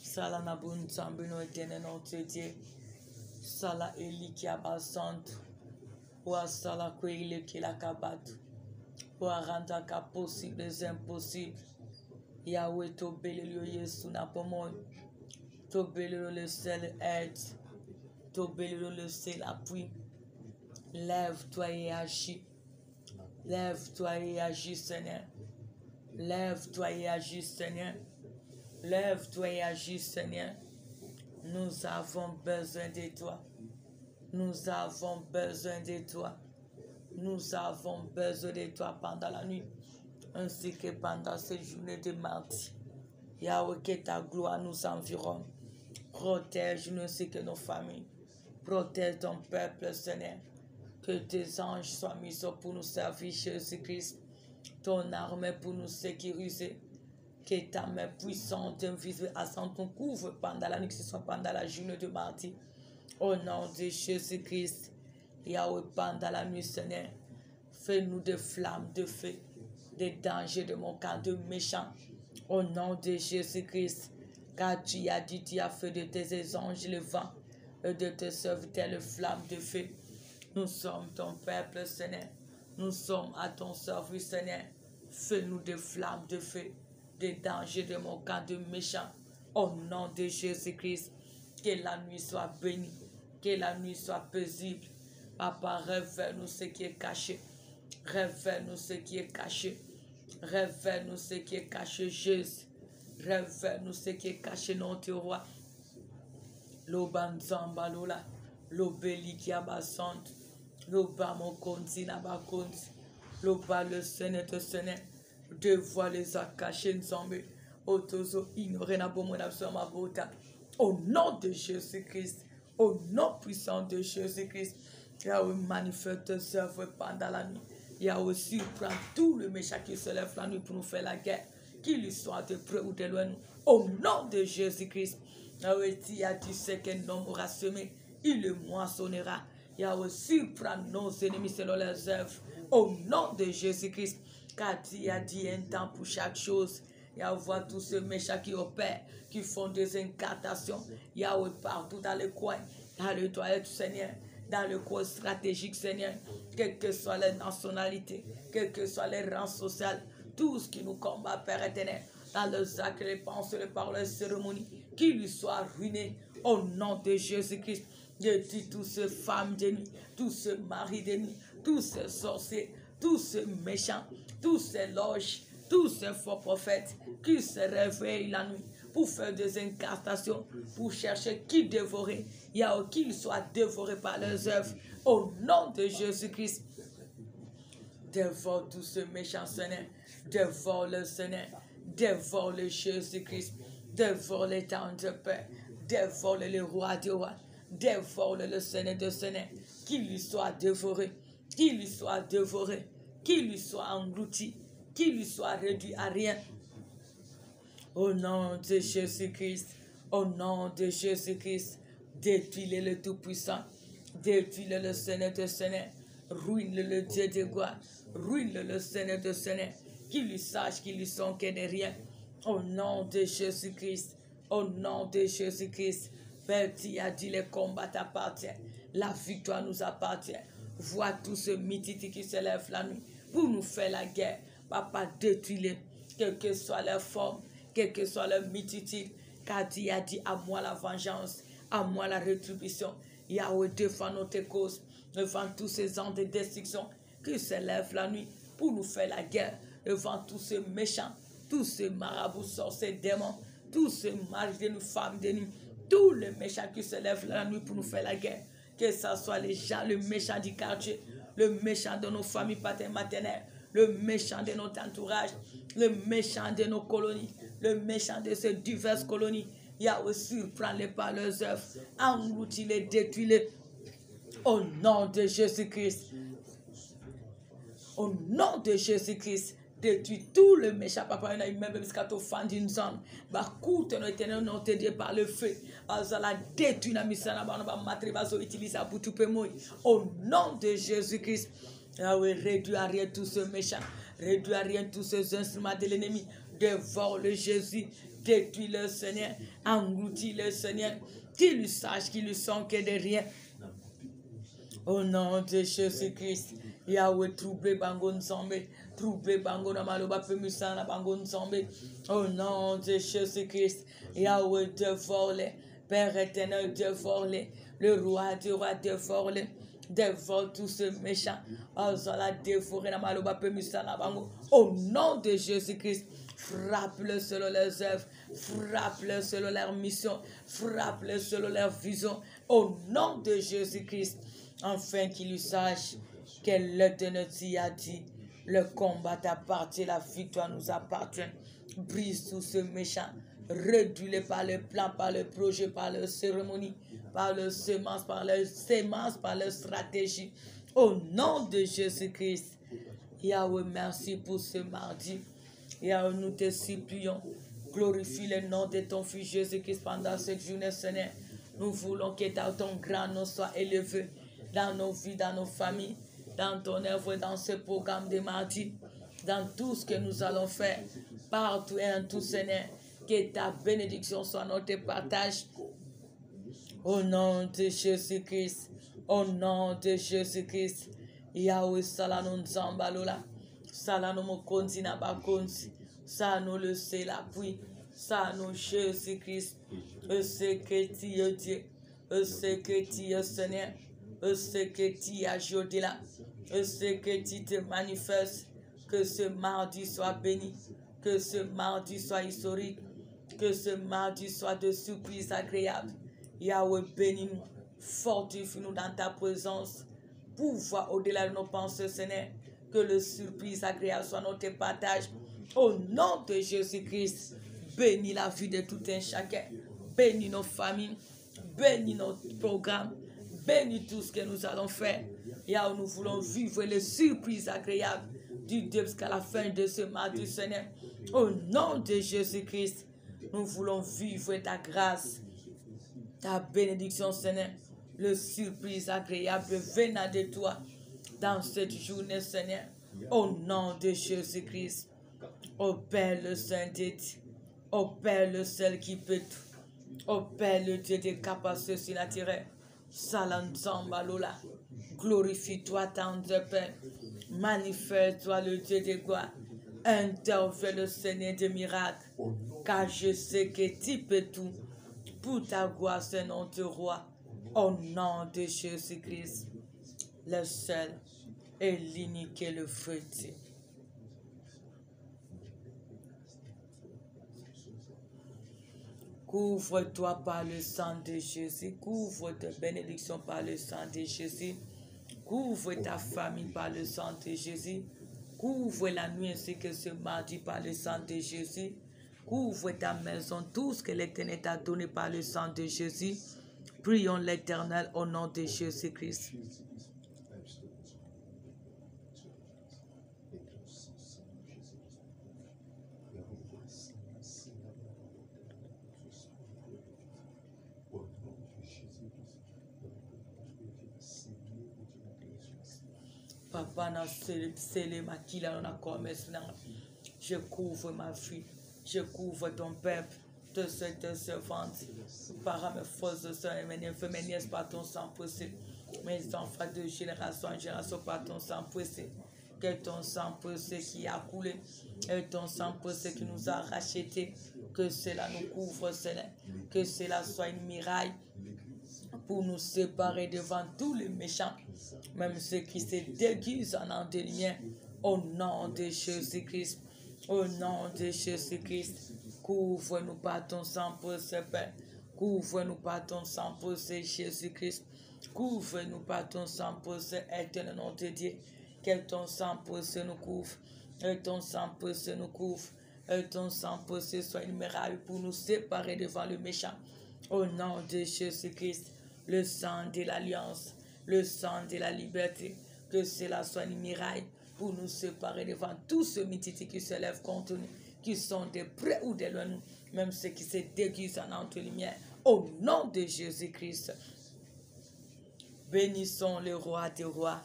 Salanabun Zambe no etene non Dieu, Sala Elikiaba Santo, Oa Sala Kwele Kilakabatu, Oa rendre ka possible les impossibles, Yahweh to belelo Yesu na pomon, to belelo le seul aide, to belelo le seul appui. Lève-toi et agis. Lève-toi et agis, Seigneur. Lève-toi et agis, Seigneur. Lève-toi et agis, Seigneur. Nous avons besoin de toi. Nous avons besoin de toi. Nous avons besoin de toi pendant la nuit, ainsi que pendant ces journées de mardi. Yahweh, que ta gloire nous environne. Protège-nous ainsi que nos familles. Protège ton peuple, Seigneur. Que tes anges soient mis pour nous servir, Jésus-Christ. Ton armée pour nous sécuriser. Que ta main puissante, invisible, ascende ton couvre pendant la nuit, que ce soit pendant la journée de mardi. Au nom de Jésus-Christ. Yahweh, pendant la nuit, Seigneur, fais-nous des flammes de feu, des dangers de mon camp, de méchants. Au nom de Jésus-Christ, car tu as dit, tu as fait de tes anges le vent, et de tes serviteurs le flamme de feu. Nous sommes ton peuple, Seigneur. Nous sommes à ton service, Seigneur. Fais-nous des flammes de feu, des dangers de mon camp, de méchants. Au nom de Jésus-Christ, que la nuit soit bénie, que la nuit soit paisible. Papa, révèle-nous ce qui est caché. Révèle-nous ce qui est caché. Révèle-nous ce qui est caché, Jésus. Révèle-nous ce qui est caché, notre roi. Lobanzamba lola, lobeli qui abasante, loba mon konti nabakonti, loba le Seigneur te Seigneur, dévoile les cachés nzambe, otozo ignoré na bomo na ma bota. Au nom de Jésus-Christ, au nom puissant de Jésus-Christ, Yahweh manifeste tes œuvres pendant la nuit. Yahweh surprend tout le méchant qui se lève la nuit pour nous faire la guerre, qu'il lui soit de près ou de loin. Au nom de Jésus-Christ, Yahweh dit, tu sais qu'un homme aura semé, il le moissonnera. Yahweh surprend nos ennemis selon leurs œuvres. Au nom de Jésus-Christ, car tu as dit un temps pour chaque chose. Yahweh voit tous ceux méchants qui opèrent, qui font des incantations. Yahweh partout dans les coins, dans les toilettes, Seigneur, dans le coin stratégique, Seigneur, quelle que soit les nationalités, quel que soit les rangs sociaux, tout ce qui nous combat, Père éternel, dans les actes, les pensées, les paroles, les cérémonies, qu'il lui soit ruiné au nom de Jésus-Christ. Je dis tous ces femmes de nuit, tous ces maris de nuit, tous ces sorciers, tous ces méchants, tous ces loges, tous ces faux prophètes qui se réveillent la nuit pour faire des incantations, pour chercher qui dévorer. Il y a qu'ils soient dévorés par leurs œuvres. Au nom de Jésus-Christ, dévore tous ces méchants, Seigneur. Dévore le Seigneur. Dévore le Jésus-Christ. Dévore les temps de paix. Dévore le roi des rois. Dévore le Seigneur de Seigneur. Qu'il lui soit dévoré. Qu'il lui soit dévoré. Qu'il lui soit englouti. Qu'il lui soit réduit à rien. Au nom de Jésus-Christ. Au nom de Jésus-Christ. Détruis-le le Tout-Puissant. Détruis-le le Seigneur de Seigneur. Ruine-le le Dieu de gloire. Ruine-le le Seigneur de Seigneur. Qu'il lui sache qu'ils lui sont que de rien. Au nom de Jésus-Christ. Au nom de Jésus-Christ. Père, tu as dit les combats t'appartiennent. La victoire nous appartient. Vois tous ceux mythiques qui se lèvent la nuit pour nous faire la guerre. Papa, détruis-les. Quelle que soit leur forme, quelle que soit leur mythique. Car tu as dit à moi la vengeance, à moi la rétribution. Yahweh, défend notre cause devant tous ces ans de destruction qui se lèvent la nuit pour nous faire la guerre, devant tous ces méchants, tous ces marabouts, sorciers, démons, tous ces maris de nous, femmes de nous, tous les méchants qui se lèvent la nuit pour nous faire la guerre, que ce soit les gens, le méchant du quartier, le méchant de nos familles paternelles, maternelles, le méchant de notre entourage, le méchant de nos colonies, le méchant de ces diverses colonies. Yahweh surprend-les par leurs œuvres, engloutis-les, détruis-les. Au nom de Jésus-Christ. Au nom de Jésus-Christ. Détruis tout le méchant. Papa, il y a même jusqu'à ton fan d'une zone. Bah, coûte nos éternels, nous t'aider par le feu. Azala détruit la mission. Au nom de Jésus-Christ. Yahweh, réduis à rien tout ce méchant. Réduis à rien tous ces instruments de l'ennemi. Dévore le Jésus. Détruis le Seigneur. Engloutis le Seigneur. Qu'il lui sache qu'ils lui sont que de rien. Au nom de Jésus-Christ. Yahweh, troublez Bango Nzambe. Troublez Bango Namaloba Pemusana Bango Nzambe. Au nom de Jésus-Christ. Yahweh, dévore-les. Père éternel, dévore-les. Le roi du roi, dévore-les. Dévore tous ces méchants. Au nom de Jésus-Christ. Frappe-le selon leurs œuvres. Frappe-le selon leur mission. Frappe-le selon leur vision. au nom de Jésus-Christ, afin qu'il sache que l'Éternel t'y a dit, le combat t'appartient, la victoire nous appartient. Brise tout ce méchant, réduis-le par le plan, par le projet, par la cérémonie, par le semence, par la stratégie. Au nom de Jésus-Christ, Yahweh, merci pour ce mardi. Yahweh, nous te supplions, glorifie le nom de ton Fils Jésus-Christ pendant cette journée, Seigneur. Nous voulons que ton grand nom soit élevé dans nos vies, dans nos familles, dans ton œuvre, dans ce programme de mardi, dans tout ce que nous allons faire, partout et en tout, Seigneur. Que ta bénédiction soit notre partage. Au nom de Jésus-Christ, au nom de Jésus-Christ, Yahweh Salano Nzambalola, Salano Mokonzi Nabakonzi, Sano le c'est l'appui, Sano Jésus-Christ, ce que tu es Dieu, ce que tu es Seigneur, ce que tu as ajouté là, ce que tu te manifestes, que ce mardi soit béni, que ce mardi soit historique, que ce mardi soit de surprise agréable. Yahweh, bénis-nous, fortifie-nous dans ta présence, pour voir au-delà de nos pensées, Seigneur, que le surprise agréable soit notre partage. Au nom de Jésus-Christ, bénis la vie de tout un chacun, bénis nos familles, bénis notre programme, bénis tout ce que nous allons faire. Yahweh, nous voulons vivre les surprises agréables du début jusqu'à la fin de ce mardi, Seigneur. Au nom de Jésus-Christ, nous voulons vivre ta grâce, ta bénédiction, Seigneur, le surprise agréable venant de toi dans cette journée, Seigneur, au nom de Jésus-Christ. Ô Père le Saint-Dieu, ô Père le seul qui peut tout, ô Père le Dieu des capacités surnaturelles, Salanzambalola, glorifie-toi, tendre Père, manifeste-toi le Dieu de gloire, interviens le Seigneur des miracles, car je sais que tu peux tout. Pour ta gloire, c'est notre roi, au nom de Jésus-Christ, le seul et l'unique et le vrai Dieu. Couvre-toi par le sang de Jésus, couvre tes bénédictions par le sang de Jésus, couvre ta famille par le sang de Jésus, couvre la nuit ainsi que ce mardi par le sang de Jésus. Couvre ta maison, tout ce que l'Éternel t'a donné par le sang de Jésus. Prions l'Éternel au nom de Jésus-Christ. Papa, je couvre ma fille, je couvre ton peuple, de cette servante, par mes forces de soeur et mes neveux, mes nièces par ton sang précieux, mes enfants de génération en génération par ton sang précieux. Que ton sang précieux qui a coulé, et ton sang précieux qui nous a rachetés, que cela nous couvre, Seigneur, que cela soit une miraille pour nous séparer devant tous les méchants, même ceux qui se déguisent en ange de lumière, au nom de Jésus-Christ, au nom de Jésus-Christ. Couvre-nous par ton sang précieux, Père. Couvre-nous par ton sang précieux, Jésus-Christ. Couvre-nous par ton sang précieux, éternel nom de Dieu. Que ton sang précieux nous couvre. Que ton sang précieux nous couvre. Que ton sang précieux soit une miraille pour nous séparer devant le méchant. Au nom de Jésus-Christ, le sang de l'alliance, le sang de la liberté, que cela soit une miraille pour nous séparer devant tous ceux qui se lèvent contre nous, qui sont de près ou de loin, même ceux qui se déguisent en entre-lumière. Au nom de Jésus-Christ, bénissons le roi des rois,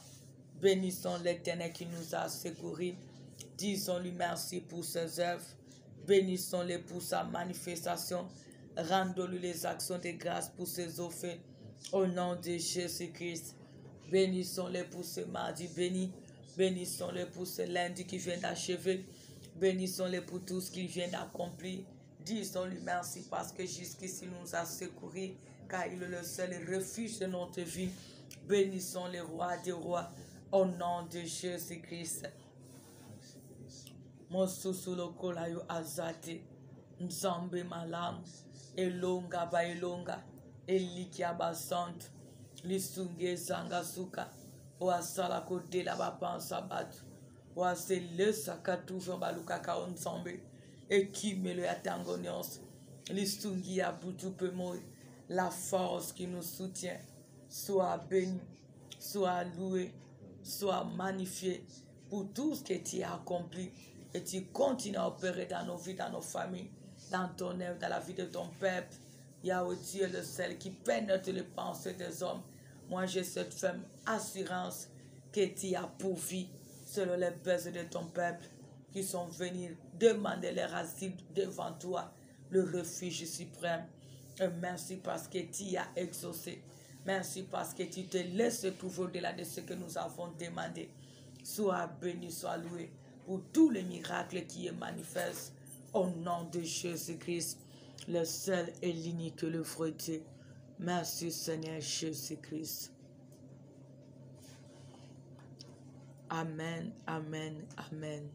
bénissons l'Éternel qui nous a secourus, disons-lui merci pour ses œuvres, bénissons-le pour sa manifestation, rendons-lui les actions de grâce pour ses offres. Au nom de Jésus-Christ, bénissons-le pour ce mardi béni, bénissons-le pour ce lundi qui vient d'achever, bénissons-le pour tout ce qu'il vient d'accomplir. Disons-lui merci parce que jusqu'ici nous a secourus, car il est le seul refuge de notre vie. Bénissons le roi des rois, au nom de Jésus-Christ. Mosusulo yo azate, nzambe malam, elonga ba elonga. Elikiabasant, Lisunge Sangasuka, Oasala Kote la Bapan Sabat, Oase le Sakatu Baluka Kaonsambe, et qui me le attangonions, Lisungi Abutu Pemo, la force qui nous soutient, soit bénie, soit louée, soit magnifiée pour tout ce que tu as accompli et tu continues à opérer dans nos vies, dans nos familles, dans ton œuvre, dans la vie de ton peuple. Yahweh, tu es le seul qui pénètre les pensées des hommes. Moi, j'ai cette ferme assurance que tu as pourvu selon les besoins de ton peuple qui sont venus demander leur asile devant toi, le refuge suprême. Et merci parce que tu as exaucé. Merci parce que tu te laisses pouvoir au-delà de ce que nous avons demandé. Sois béni, sois loué pour tous les miracles qui est manifestent au nom de Jésus-Christ, le seul et l'unique, le vrai Dieu. Merci Seigneur Jésus-Christ. Amen, amen, amen.